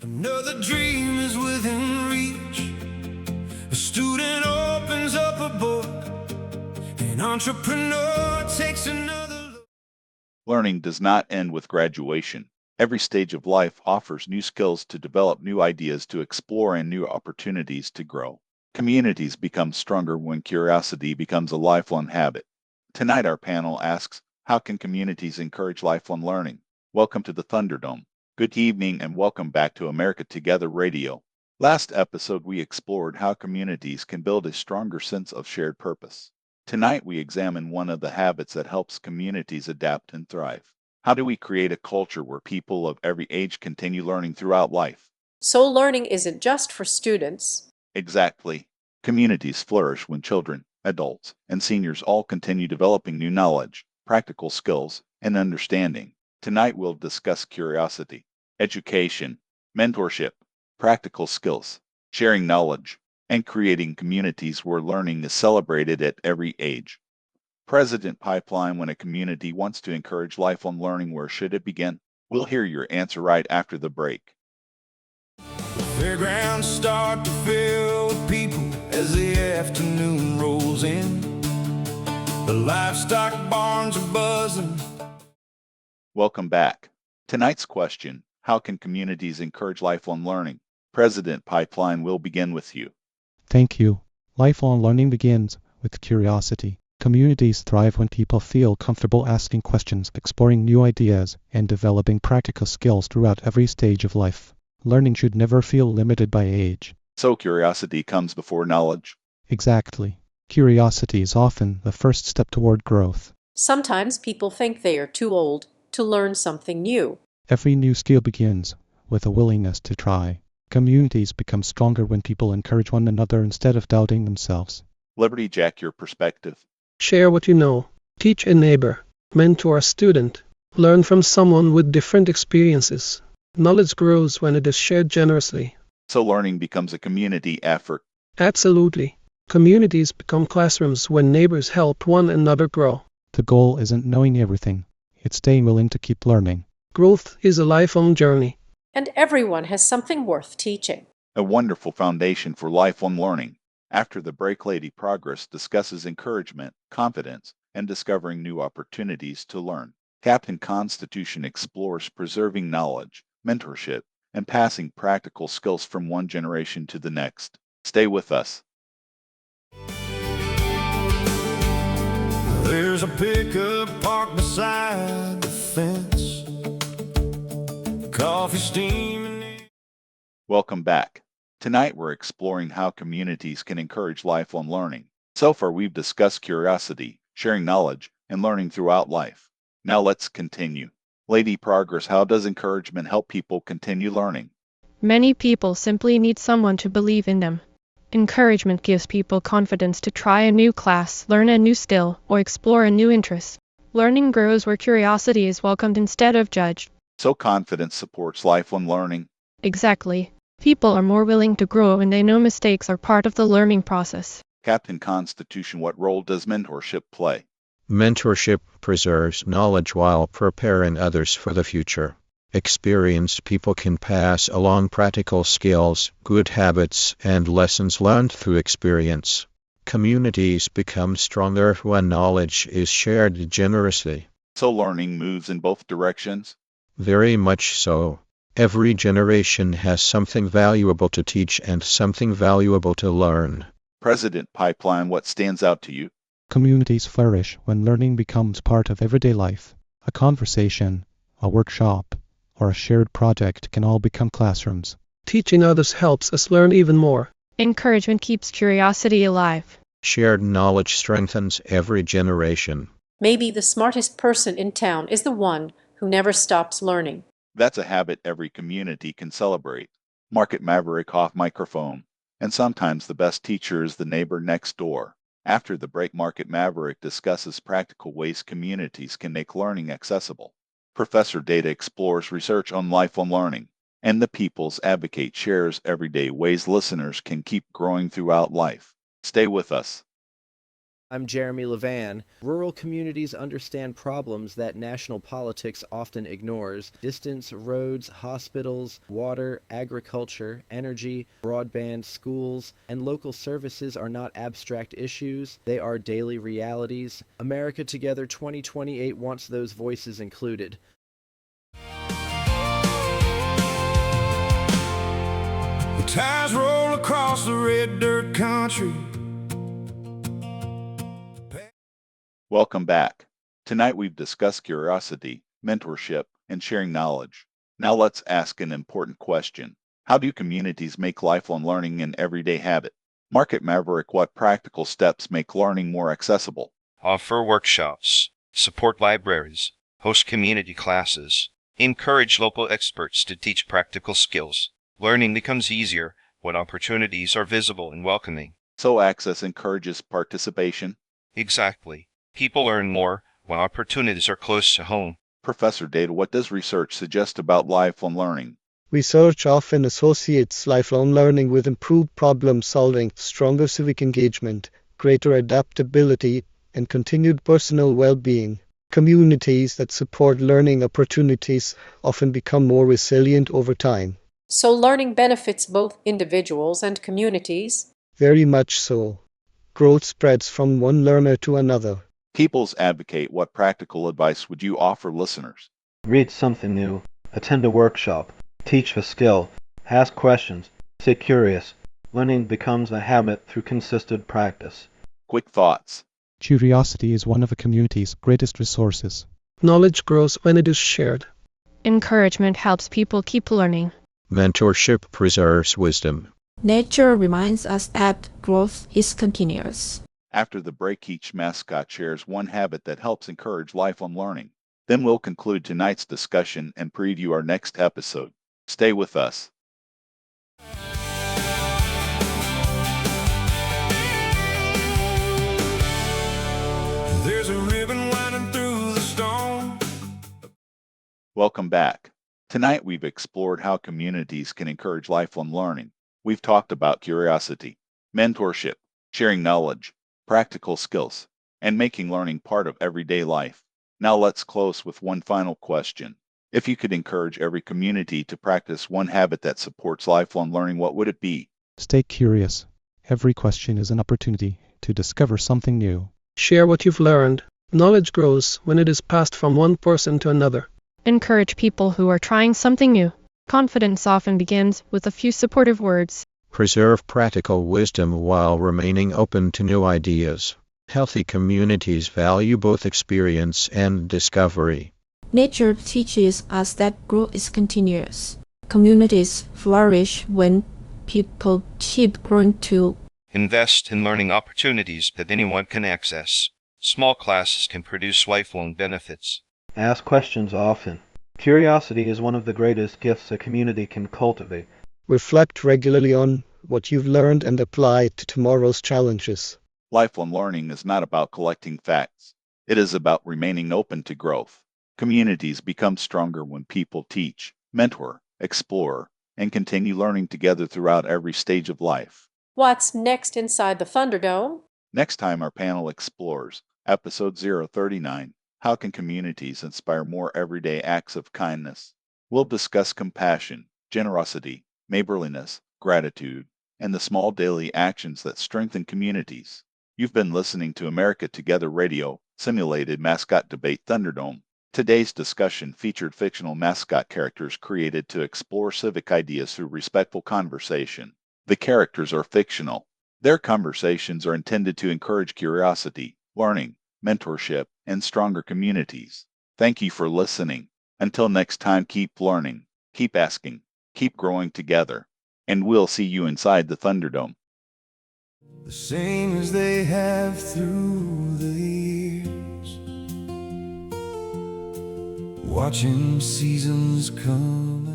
Another dream is within reach. A student opens up a book. An entrepreneur takes another look. Learning does not end with graduation. Every stage of life offers new skills to develop, new ideas to explore, and new opportunities to grow. Communities become stronger when curiosity becomes a lifelong habit. Tonight, our panel asks, how can communities encourage lifelong learning? Welcome to the Thunderdome. Good evening and welcome back to America Together Radio. Last episode, we explored how communities can build a stronger sense of shared purpose. Tonight, we examine one of the habits that helps communities adapt and thrive. How do we create a culture where people of every age continue learning throughout life? So learning isn't just for students. Exactly. Communities flourish when children, adults, and seniors all continue developing new knowledge, practical skills, and understanding. Tonight, we'll discuss curiosity, education, mentorship, practical skills, sharing knowledge, and creating communities where learning is celebrated at every age. President Pipeline, when a community wants to encourage lifelong learning, where should it begin? We'll hear your answer right after the break. The fairgrounds start to fill with people as the afternoon rolls in. The livestock barns are buzzing. Welcome back. Tonight's question, how can communities encourage lifelong learning? President Pipeline, will begin with you. Thank you. Lifelong learning begins with curiosity. Communities thrive when people feel comfortable asking questions, exploring new ideas, and developing practical skills throughout every stage of life. Learning should never feel limited by age. So curiosity comes before knowledge? Exactly. Curiosity is often the first step toward growth. Sometimes people think they are too old to learn something new. Every new skill begins with a willingness to try. Communities become stronger when people encourage one another instead of doubting themselves. Liberty Jack, your perspective. Share what you know. Teach a neighbor. Mentor a student. Learn from someone with different experiences. Knowledge grows when it is shared generously. So learning becomes a community effort. Absolutely. Communities become classrooms when neighbors help one another grow. The goal isn't knowing everything. It's staying willing to keep learning. Growth is a lifelong journey. And everyone has something worth teaching. A wonderful foundation for lifelong learning. After the break, Lady Progress discusses encouragement, confidence, and discovering new opportunities to learn. Captain Constitution explores preserving knowledge, mentorship, and passing practical skills from one generation to the next. Stay with us. There's a pickup parked beside the fence. Coffee steaming. Welcome back. Tonight we're exploring how communities can encourage lifelong learning. So far we've discussed curiosity, sharing knowledge, and learning throughout life. Now let's continue. Lady Progress, how does encouragement help people continue learning? Many people simply need someone to believe in them. Encouragement gives people confidence to try a new class, learn a new skill, or explore a new interest. Learning grows where curiosity is welcomed instead of judged. So confidence supports lifelong learning? Exactly. People are more willing to grow when they know mistakes are part of the learning process. Captain Constitution, what role does mentorship play? Mentorship preserves knowledge while preparing others for the future. Experienced people can pass along practical skills, good habits, and lessons learned through experience. Communities become stronger when knowledge is shared generously. So learning moves in both directions? Very much so. Every generation has something valuable to teach and something valuable to learn. President Pipeline, what stands out to you? Communities flourish when learning becomes part of everyday life. A conversation, a workshop, or a shared project can all become classrooms. Teaching others helps us learn even more. Encouragement keeps curiosity alive. Shared knowledge strengthens every generation. Maybe the smartest person in town is the one who never stops learning. That's a habit every community can celebrate. Market Maverick off microphone. And sometimes the best teacher is the neighbor next door. After the break, Market Maverick discusses practical ways communities can make learning accessible. Professor Data explores research on lifelong learning. And the People's Advocate shares everyday ways listeners can keep growing throughout life. Stay with us. I'm Jeremy Levan. Rural communities understand problems that national politics often ignores. Distance, roads, hospitals, water, agriculture, energy, broadband, schools, and local services are not abstract issues. They are daily realities. America Together 2028 wants those voices included. The tires roll across the red dirt country. Welcome back. Tonight we've discussed curiosity, mentorship, and sharing knowledge. Now let's ask an important question. How do communities make lifelong learning an everyday habit? Market Maverick, what practical steps make learning more accessible? Offer workshops, support libraries, host community classes, encourage local experts to teach practical skills. Learning becomes easier when opportunities are visible and welcoming. So access encourages participation? Exactly. People learn more when opportunities are close to home. Professor Data, what does research suggest about lifelong learning? Research often associates lifelong learning with improved problem solving, stronger civic engagement, greater adaptability, and continued personal well-being. Communities that support learning opportunities often become more resilient over time. So learning benefits both individuals and communities? Very much so. Growth spreads from one learner to another. Peoples Advocate, what practical advice would you offer listeners? Read something new, attend a workshop, teach a skill, ask questions, stay curious. Learning becomes a habit through consistent practice. Quick thoughts. Curiosity is one of a community's greatest resources. Knowledge grows when it is shared. Encouragement helps people keep learning. Mentorship preserves wisdom. Nature reminds us that growth is continuous. After the break, each mascot shares one habit that helps encourage lifelong learning. Then we'll conclude tonight's discussion and preview our next episode. Stay with us. There's a ribbon winding through the stone. Welcome back. Tonight we've explored how communities can encourage lifelong learning. We've talked about curiosity, mentorship, sharing knowledge, practical skills, and making learning part of everyday life. Now let's close with one final question. If you could encourage every community to practice one habit that supports lifelong learning, what would it be? Stay curious. Every question is an opportunity to discover something new. Share what you've learned. Knowledge grows when it is passed from one person to another. Encourage people who are trying something new. Confidence often begins with a few supportive words. Preserve practical wisdom while remaining open to new ideas. Healthy communities value both experience and discovery. Nature teaches us that growth is continuous. Communities flourish when people keep growing too. Invest in learning opportunities that anyone can access. Small classes can produce lifelong benefits. Ask questions often. Curiosity is one of the greatest gifts a community can cultivate. Reflect regularly on what you've learned and apply it to tomorrow's challenges. Lifelong learning is not about collecting facts. It is about remaining open to growth. Communities become stronger when people teach, mentor, explore, and continue learning together throughout every stage of life. What's next inside the Thunderdome? Next time our panel explores Episode 039, How Can Communities Inspire More Everyday Acts of Kindness? We'll discuss compassion, generosity, neighborliness, gratitude, and the small daily actions that strengthen communities. You've been listening to America Together Radio, simulated mascot debate Thunderdome. Today's discussion featured fictional mascot characters created to explore civic ideas through respectful conversation. The characters are fictional. Their conversations are intended to encourage curiosity, learning, mentorship, and stronger communities. Thank you for listening. Until next time, keep learning, keep asking, keep growing together, and we'll see you inside the Thunderdome. The same as they have through the years, watching seasons come